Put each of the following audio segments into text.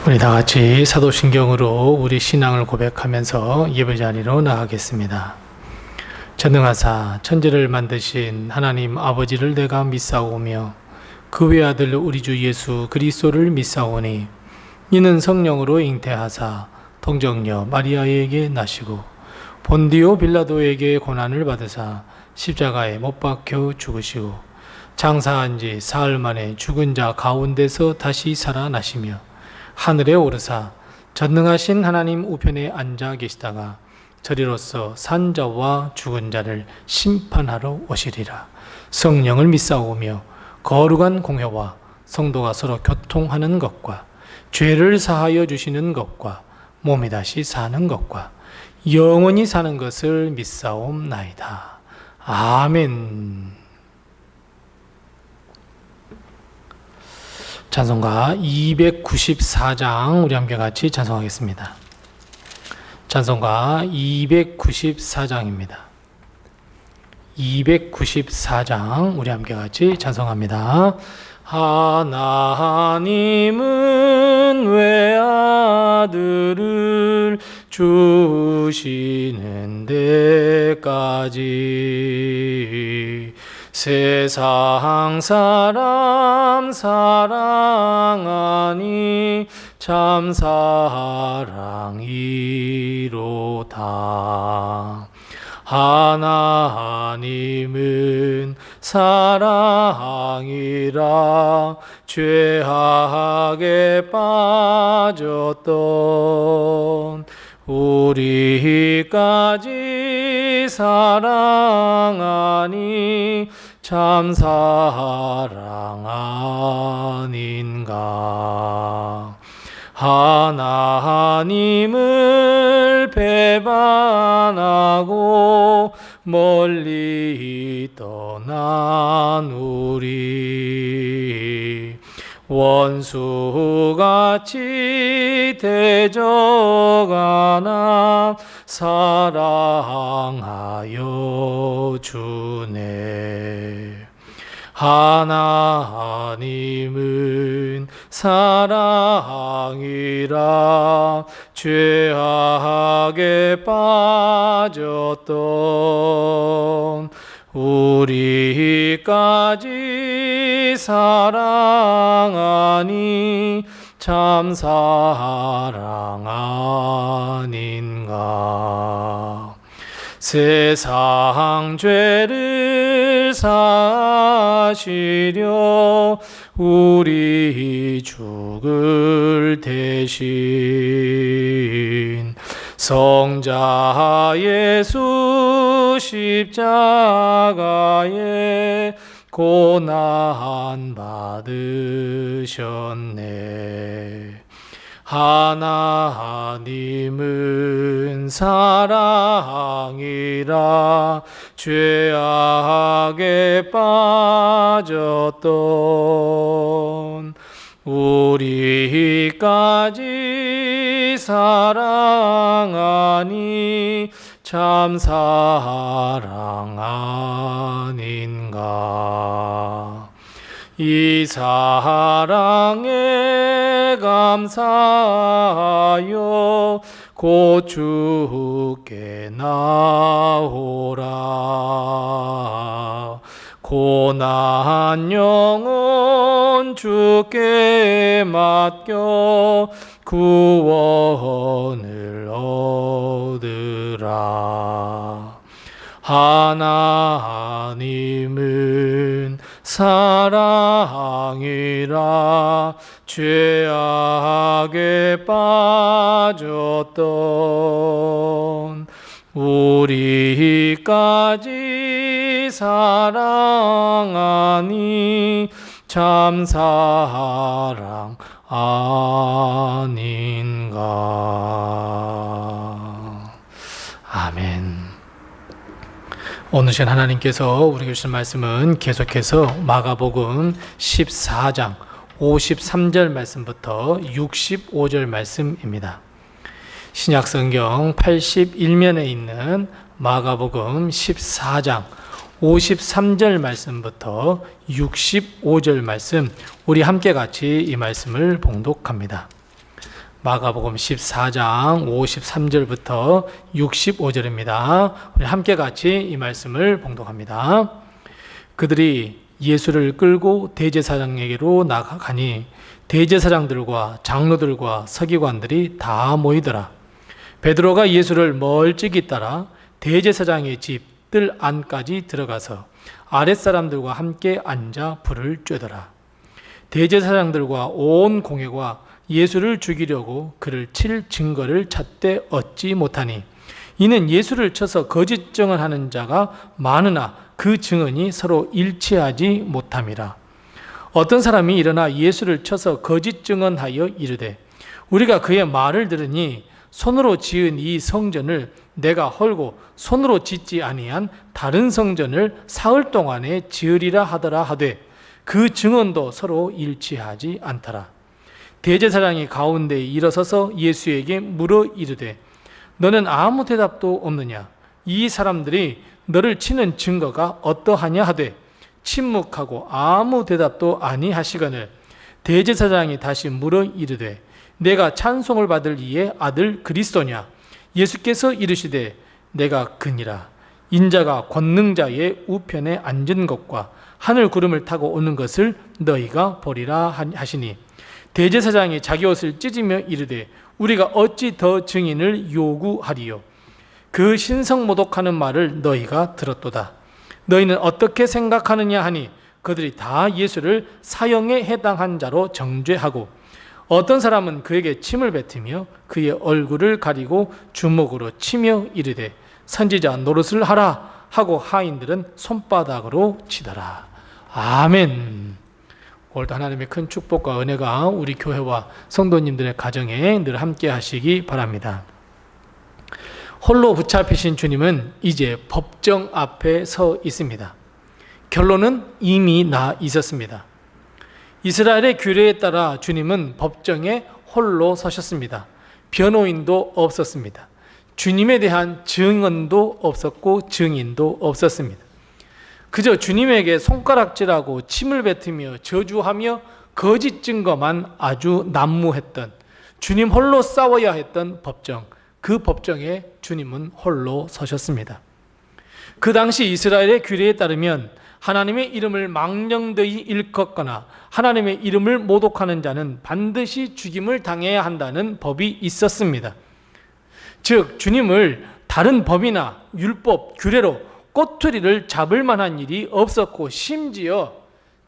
우리 다 같이 사도신경으로 우리 신앙을 고백하면서 예배 자리로 나가겠습니다. 전능하사 천지를 만드신 하나님 아버지를 내가 믿사오며 그 외아들 우리 주 예수 그리스도를 믿사오니 이는 성령으로 잉태하사 동정녀 마리아에게 나시고 본디오 빌라도에게 고난을 받으사 십자가에 못 박혀 죽으시고 장사한 지 사흘 만에 죽은 자 가운데서 다시 살아나시며 하늘에 오르사 전능하신 하나님 우편에 앉아 계시다가 저리로서 산 자와 죽은 자를 심판하러 오시리라. 성령을 믿사오며 거룩한 공회와 성도가 서로 교통하는 것과 죄를 사하여 주시는 것과 몸이 다시 사는 것과 영원히 사는 것을 믿사옵나이다. 아멘. 찬송가 294장 우리 함께 같이 찬송하겠습니다. 찬송가 294장입니다. 294장 우리 함께 같이 찬송합니다. 하나님은 외아들을 주시는 데까지 세상 사람 사랑하니 참 사랑이로다. 하나님은 사랑이라 죄악에 빠졌던 우리까지 사랑하니 참 사랑 아닌가. 하나님을 배반하고 멀리 떠난 우리 원수같이 대적하나 사랑하여 주네. 하나님은 사랑이라 죄악에 빠졌던 우리까지 사랑하니 참 사랑 아닌가. 세상 죄를 사시려 우리 죽을 대신 성자 예수 십자가에 고난 받으셨네. 하나님은 사랑이라 죄악에 빠졌던 우리까지 사랑하니 참 사랑 아닌가. 이 사랑에 감사하여 곧 주께 나오라. 고난 영혼 주께 맡겨 구원을 얻으라. 하나님은 사랑이라 죄악에 빠졌던 우리까지 사랑하니 참 사랑 아닌가. 아멘. 오늘 시간 하나님께서 우리에게 주신 말씀은 계속해서 마가복음 14장 53절 말씀부터 65절 말씀입니다. 신약성경 81면에 있는 마가복음 14장 53절 말씀부터 65절 말씀, 우리 함께 같이 이 말씀을 봉독합니다. 마가복음 14장 53절부터 65절입니다. 우리 함께 같이 이 말씀을 봉독합니다. 그들이 예수를 끌고 대제사장에게로 나가니 대제사장들과 장로들과 서기관들이 다 모이더라. 베드로가 예수를 멀찍이 따라 대제사장의 집 뜰 안까지 들어가서 아랫사람들과 함께 앉아 불을 쬐더라. 대제사장들과 온 공회가 예수를 죽이려고 그를 칠 증거를 찾되 얻지 못하니 이는 예수를 쳐서 거짓 증언하는 자가 많으나 그 증언이 서로 일치하지 못함이라. 어떤 사람이 일어나 예수를 쳐서 거짓 증언하여 이르되 우리가 그의 말을 들으니 손으로 지은 이 성전을 내가 헐고 손으로 짓지 아니한 다른 성전을 사흘 동안에 지으리라 하더라 하되 그 증언도 서로 일치하지 않더라. 대제사장이 가운데에 일어서서 예수에게 물어 이르되 너는 아무 대답도 없느냐? 이 사람들이 너를 치는 증거가 어떠하냐 하되 침묵하고 아무 대답도 아니하시거늘 대제사장이 다시 물어 이르되 내가 찬송을 받을 이의 아들 그리스도냐? 예수께서 이르시되 내가 그니라. 인자가 권능자의 우편에 앉은 것과 하늘 구름을 타고 오는 것을 너희가 보리라 하시니 대제사장이 자기 옷을 찢으며 이르되 우리가 어찌 더 증인을 요구하리요? 그 신성모독하는 말을 너희가 들었도다. 너희는 어떻게 생각하느냐 하니 그들이 다 예수를 사형에 해당한 자로 정죄하고 어떤 사람은 그에게 침을 뱉으며 그의 얼굴을 가리고 주먹으로 치며 이르되 선지자 노릇을 하라 하고 하인들은 손바닥으로 치더라. 아멘. 오늘도 하나님의 큰 축복과 은혜가 우리 교회와 성도님들의 가정에 늘 함께 하시기 바랍니다. 홀로 붙잡히신 주님은 이제 법정 앞에 서 있습니다. 결론은 이미 나 있었습니다. 이스라엘의 규례에 따라 주님은 법정에 홀로 서셨습니다. 변호인도 없었습니다. 주님에 대한 증언도 없었고 증인도 없었습니다. 그저 주님에게 손가락질하고 침을 뱉으며 저주하며 거짓 증거만 아주 난무했던 주님 홀로 싸워야 했던 법정, 그 법정에 주님은 홀로 서셨습니다. 그 당시 이스라엘의 규례에 따르면 하나님의 이름을 망령되이 일컫거나 하나님의 이름을 모독하는 자는 반드시 죽임을 당해야 한다는 법이 있었습니다. 즉 주님을 다른 법이나 율법, 규례로 꼬투리를 잡을 만한 일이 없었고 심지어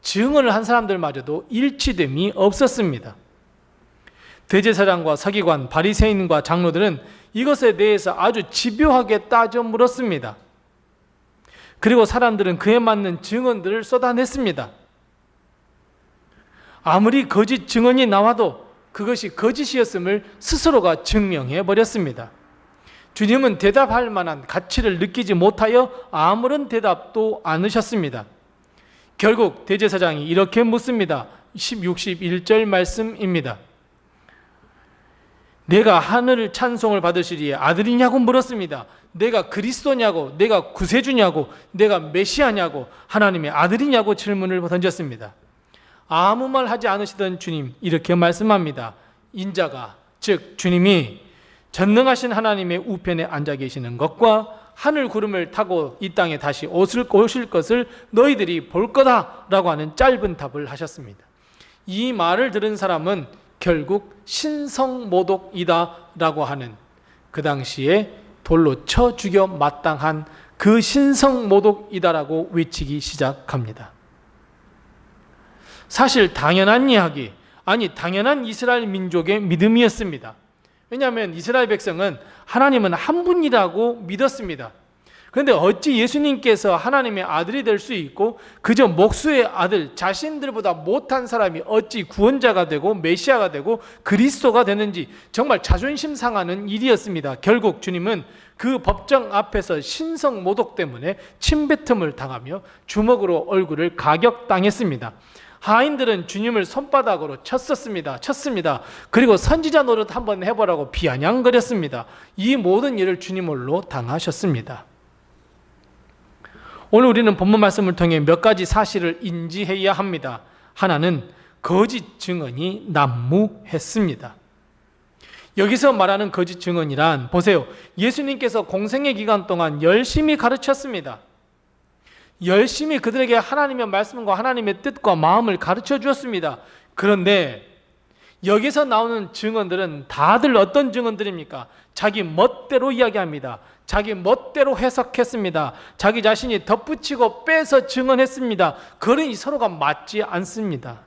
증언을 한 사람들마저도 일치됨이 없었습니다. 대제사장과 서기관, 바리새인과 장로들은 이것에 대해서 아주 집요하게 따져 물었습니다. 그리고 사람들은 그에 맞는 증언들을 쏟아냈습니다. 아무리 거짓 증언이 나와도 그것이 거짓이었음을 스스로가 증명해 버렸습니다. 주님은 대답할 만한 가치를 느끼지 못하여 아무런 대답도 않으셨습니다. 결국 대제사장이 이렇게 묻습니다. 61절 말씀입니다. 내가 하늘 찬송을 받으시리에 아들이냐고 물었습니다. 내가 그리스도냐고, 내가 구세주냐고, 내가 메시아냐고, 하나님의 아들이냐고 질문을 던졌습니다. 아무 말 하지 않으시던 주님 이렇게 말씀합니다. 인자가, 즉 주님이 전능하신 하나님의 우편에 앉아 계시는 것과 하늘 구름을 타고 이 땅에 다시 오실 것을 너희들이 볼 거다라고 하는 짧은 답을 하셨습니다. 이 말을 들은 사람은 결국 신성모독이다라고 하는 그 당시에 돌로 쳐 죽여 마땅한 그 신성모독이다라고 외치기 시작합니다. 사실 당연한 이야기, 아니 당연한 이스라엘 민족의 믿음이었습니다. 왜냐하면 이스라엘 백성은 하나님은 한 분이라고 믿었습니다. 그런데 어찌 예수님께서 하나님의 아들이 될 수 있고 그저 목수의 아들, 자신들보다 못한 사람이 어찌 구원자가 되고 메시아가 되고 그리스도가 되는지 정말 자존심 상하는 일이었습니다. 결국 주님은 그 법정 앞에서 신성 모독 때문에 침뱉음을 당하며 주먹으로 얼굴을 가격당했습니다. 하인들은 주님을 손바닥으로 쳤습니다. 그리고 선지자 노릇 한번 해보라고 비아냥거렸습니다. 이 모든 일을 주님 홀로 당하셨습니다. 오늘 우리는 본문 말씀을 통해 몇 가지 사실을 인지해야 합니다. 하나는 거짓 증언이 난무했습니다. 여기서 말하는 거짓 증언이란, 보세요, 예수님께서 공생의 기간 동안 열심히 가르쳤습니다. 열심히 그들에게 하나님의 말씀과 하나님의 뜻과 마음을 가르쳐 주었습니다. 그런데 여기서 나오는 증언들은 다들 어떤 증언들입니까? 자기 멋대로 이야기합니다. 자기 멋대로 해석했습니다. 자기 자신이 덧붙이고 빼서 증언했습니다. 그러니 서로가 맞지 않습니다.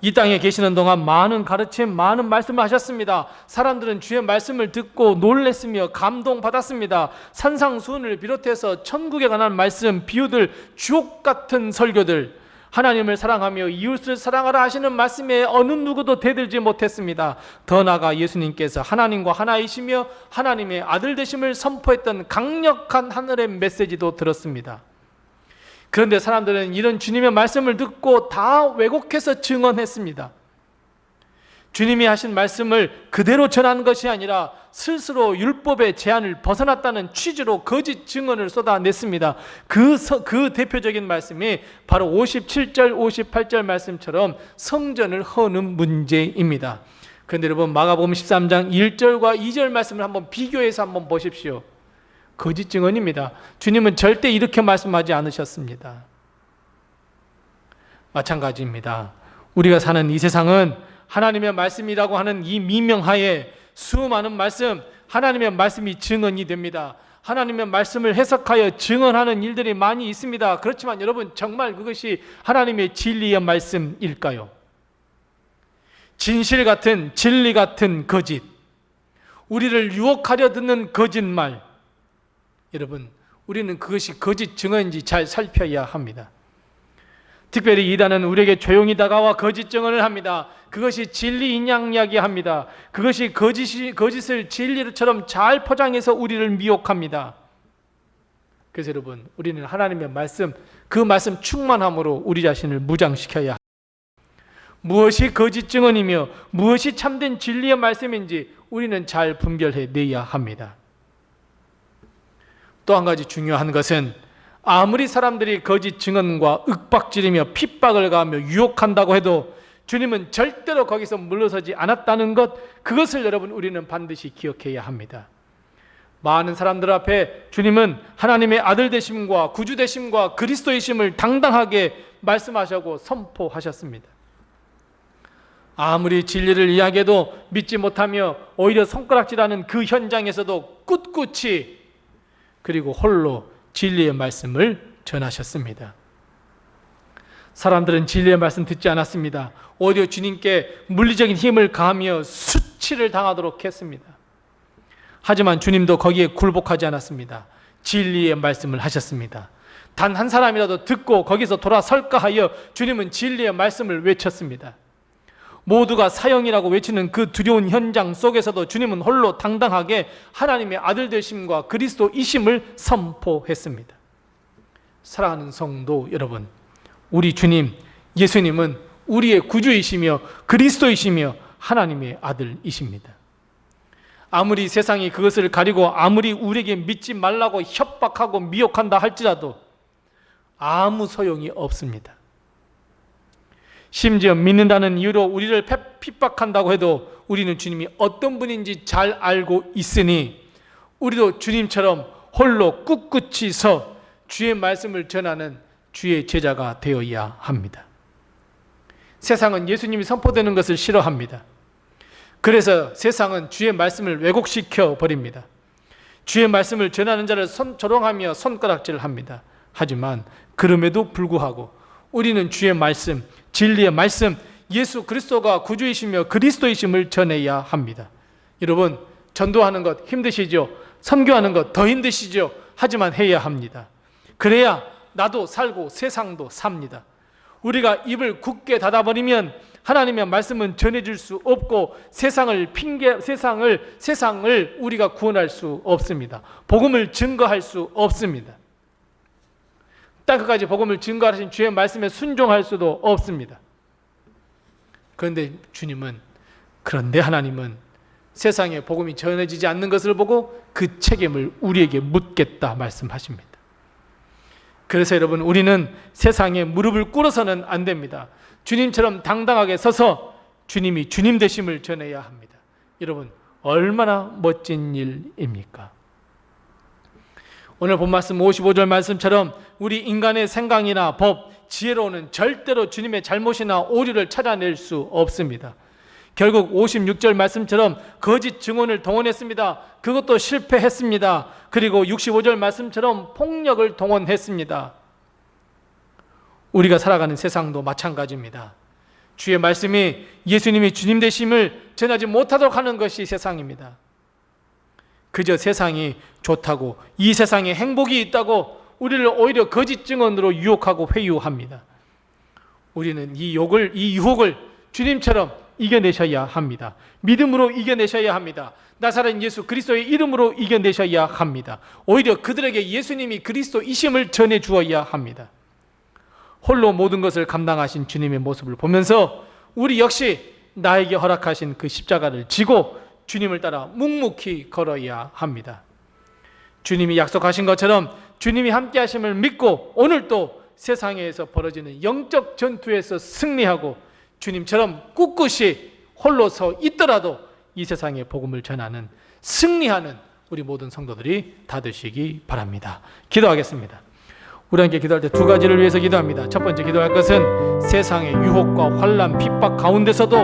이 땅에 계시는 동안 많은 가르침, 많은 말씀을 하셨습니다. 사람들은 주의 말씀을 듣고 놀랬으며 감동받았습니다. 산상수훈을 비롯해서 천국에 관한 말씀, 비유들, 주옥 같은 설교들, 하나님을 사랑하며 이웃을 사랑하라 하시는 말씀에 어느 누구도 대들지 못했습니다. 더 나아가 예수님께서 하나님과 하나이시며 하나님의 아들 되심을 선포했던 강력한 하늘의 메시지도 들었습니다. 그런데 사람들은 이런 주님의 말씀을 듣고 다 왜곡해서 증언했습니다. 주님이 하신 말씀을 그대로 전하는 것이 아니라 스스로 율법의 제한을 벗어났다는 취지로 거짓 증언을 쏟아냈습니다. 그 대표적인 말씀이 바로 57절, 58절 말씀처럼 성전을 허는 문제입니다. 그런데 여러분, 마가복음 13장 1절과 2절 말씀을 한번 비교해서 한번 보십시오. 거짓 증언입니다. 주님은 절대 이렇게 말씀하지 않으셨습니다. 마찬가지입니다. 우리가 사는 이 세상은 하나님의 말씀이라고 하는 이 미명하에 수많은 말씀, 하나님의 말씀이 증언이 됩니다. 하나님의 말씀을 해석하여 증언하는 일들이 많이 있습니다. 그렇지만 여러분, 정말 그것이 하나님의 진리의 말씀일까요? 진실 같은, 진리 같은 거짓, 우리를 유혹하려 듣는 거짓말, 여러분, 우리는 그것이 거짓 증언인지 잘 살펴야 합니다. 특별히 이단은 우리에게 조용히 다가와 거짓 증언을 합니다. 그것이 진리인 양 이야기합니다. 그것이 거짓을 진리처럼 잘 포장해서 우리를 미혹합니다. 그래서 여러분, 우리는 하나님의 말씀, 그 말씀 충만함으로 우리 자신을 무장시켜야 합니다. 무엇이 거짓 증언이며 무엇이 참된 진리의 말씀인지 우리는 잘 분별해내야 합니다. 또 한 가지 중요한 것은, 아무리 사람들이 거짓 증언과 윽박지르며 핍박을 가하며 유혹한다고 해도 주님은 절대로 거기서 물러서지 않았다는 것, 그것을 여러분, 우리는 반드시 기억해야 합니다. 많은 사람들 앞에 주님은 하나님의 아들 되심과 구주 되심과 그리스도이심을 당당하게 말씀하시고 선포하셨습니다. 아무리 진리를 이야기해도 믿지 못하며 오히려 손가락질하는 그 현장에서도 꿋꿋이, 그리고 홀로 진리의 말씀을 전하셨습니다. 사람들은 진리의 말씀 듣지 않았습니다. 오히려 주님께 물리적인 힘을 가하며 수치를 당하도록 했습니다. 하지만 주님도 거기에 굴복하지 않았습니다. 진리의 말씀을 하셨습니다. 단 한 사람이라도 듣고 거기서 돌아설까 하여 주님은 진리의 말씀을 외쳤습니다. 모두가 사형이라고 외치는 그 두려운 현장 속에서도 주님은 홀로 당당하게 하나님의 아들 되심과 그리스도이심을 선포했습니다. 사랑하는 성도 여러분, 우리 주님 예수님은 우리의 구주이시며 그리스도이시며 하나님의 아들이십니다. 아무리 세상이 그것을 가리고 아무리 우리에게 믿지 말라고 협박하고 미혹한다 할지라도 아무 소용이 없습니다. 심지어 믿는다는 이유로 우리를 핍박한다고 해도 우리는 주님이 어떤 분인지 잘 알고 있으니 우리도 주님처럼 홀로 꿋꿋이 서 주의 말씀을 전하는 주의 제자가 되어야 합니다. 세상은 예수님이 선포되는 것을 싫어합니다. 그래서 세상은 주의 말씀을 왜곡시켜 버립니다. 주의 말씀을 전하는 자를 조롱하며 손가락질합니다. 하지만 그럼에도 불구하고 우리는 주의 말씀, 진리의 말씀, 예수 그리스도가 구주이시며 그리스도이심을 전해야 합니다. 여러분, 전도하는 것 힘드시죠? 선교하는 것 더 힘드시죠? 하지만 해야 합니다. 그래야 나도 살고 세상도 삽니다. 우리가 입을 굳게 닫아버리면 하나님의 말씀은 전해줄 수 없고 세상을 우리가 구원할 수 없습니다. 복음을 증거할 수 없습니다. 땅끝까지 복음을 증거하신 주의 말씀에 순종할 수도 없습니다. 그런데 하나님은 세상에 복음이 전해지지 않는 것을 보고 그 책임을 우리에게 묻겠다 말씀하십니다. 그래서 여러분, 우리는 세상에 무릎을 꿇어서는 안 됩니다. 주님처럼 당당하게 서서 주님이 주님 되심을 전해야 합니다. 여러분, 얼마나 멋진 일입니까? 오늘 본 말씀 55절 말씀처럼 우리 인간의 생각이나 법, 지혜로는 절대로 주님의 잘못이나 오류를 찾아낼 수 없습니다. 결국 56절 말씀처럼 거짓 증언을 동원했습니다. 그것도 실패했습니다. 그리고 65절 말씀처럼 폭력을 동원했습니다. 우리가 살아가는 세상도 마찬가지입니다. 주의 말씀이 예수님이 주님 되심을 전하지 못하도록 하는 것이 세상입니다. 그저 세상이 좋다고, 이 세상에 행복이 있다고 우리를 오히려 거짓 증언으로 유혹하고 회유합니다. 우리는 이 유혹을 주님처럼 이겨내셔야 합니다. 믿음으로 이겨내셔야 합니다. 나사렛 예수 그리스도의 이름으로 이겨내셔야 합니다. 오히려 그들에게 예수님이 그리스도이심을 전해 주어야 합니다. 홀로 모든 것을 감당하신 주님의 모습을 보면서 우리 역시 나에게 허락하신 그 십자가를 지고 주님을 따라 묵묵히 걸어야 합니다. 주님이 약속하신 것처럼 주님이 함께 하심을 믿고 오늘도 세상에서 벌어지는 영적 전투에서 승리하고 주님처럼 꿋꿋이 홀로 서 있더라도 이 세상에 복음을 전하는, 승리하는 우리 모든 성도들이 다 되시기 바랍니다. 기도하겠습니다. 우리 함께 기도할 때 두 가지를 위해서 기도합니다. 첫 번째 기도할 것은 세상의 유혹과 환난, 핍박 가운데서도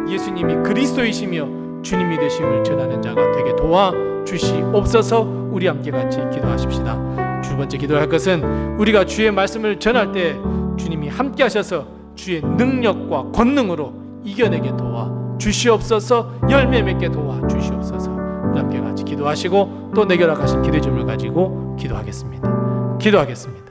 예수님이 그리스도이시며 주님이 되심을 전하는 자가 되게 도와주시옵소서. 우리 함께 같이 기도하십시다. 두 번째 기도할 것은 우리가 주의 말씀을 전할 때 주님이 함께 하셔서 주의 능력과 권능으로 이겨내게 도와주시옵소서. 열매 맺게 도와주시옵소서. 우리 함께 같이 기도하시고 또 내게 허락하신 기도의 점을 가지고 기도하겠습니다. 기도하겠습니다.